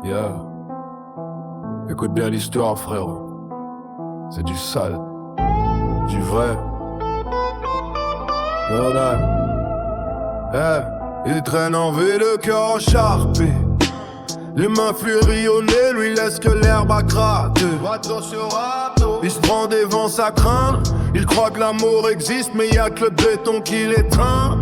Yeah. Écoute bien l'histoire, frérot. C'est du sale, du vrai. Il traîne en V, le cœur encharpé. Les mains furionnées lui laissent que l'herbe à gratter. Il se prend des vents à craindre. Il croit que l'amour existe, mais y'a que le béton qui l'étreint.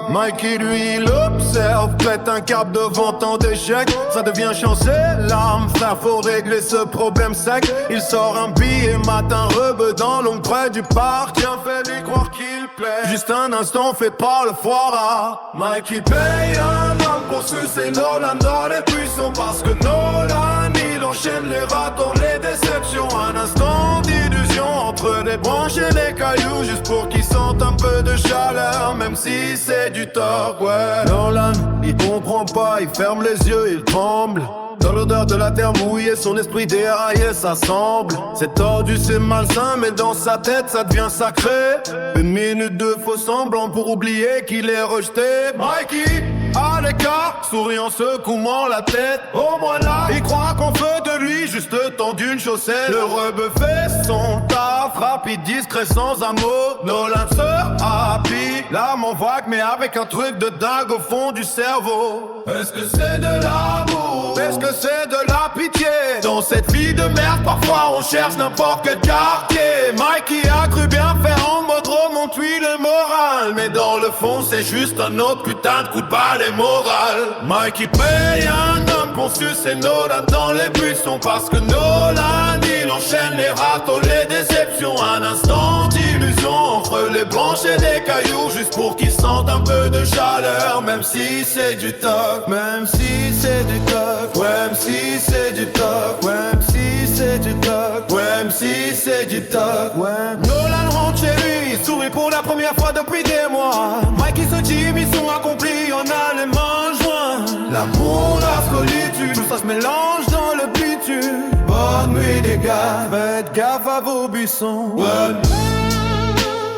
Mikey lui il observe, pète un câble devant tant d'échecs. Ça devient chancelant, frère, faut régler ce problème sec. Il sort un billet matin, rebeu dans l'ombre près du parc. Tiens, fais-lui croire qu'il plaît. Juste un instant, fait pas le foire. Mikey paye un homme pour sucer Nolan dans les buissons. Parce que Nolan, il enchaîne les râteaux, les déceptions. Un instant d'illusion entre les branches et les cailloux. Juste pour qu'ils sentent un peu de chaleur, même si c'est du talk, ouais. Nolan, il comprend pas, il ferme les yeux, il tremble. Dans l'odeur de la terre mouillée, son esprit déraillé, ça semble. C'est tordu, c'est malsain, mais dans sa tête, ça devient sacré. Une minute de faux semblant pour oublier qu'il est rejeté. Mikey, à l'écart, souriant, secouant la tête. Au moins là, il croit qu'on veut de lui juste le temps d'une chaussette. Le rebeu fait son taf, rapide, discret, sans un mot. Nolan se happy, l'âme en vague, mais avec un truc de dingue au fond du cerveau. Est-ce que c'est de l'amour? Est-ce que c'est de la pitié? Dans cette vie de merde, parfois on cherche n'importe quel quartier. Mikey a cru bien faire en mode remonte-lui le moral, mais dans le fond c'est juste un autre putain de coup de balai moral. Mikey paye un homme pour sucer Nolan dans les buissons. Parce que Nolan, il enchaîne les râteaux, les déceptions. Un instant d'illusion entre les branches et les cailloux. Juste pour qu'ils sentent un peu de chaleur, même si c'est du toc. Même si c'est du toc. Ouais, même si c'est du toc. Ouais, même si c'est du toc. Ouais, même si c'est du toc. Ouais. Nolan rentre chez lui, il sourit pour la première fois depuis des mois. Mikey se dit mission accomplie, on a les mains jointes. L'amour, la solitude, tout ça se mélange dans le bitume. Bonne nuit les gars, faites gaffe à vos buissons. Ouais.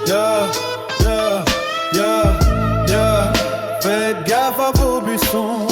Yeah, yeah, yeah, yeah. Faites gaffe à vos buissons.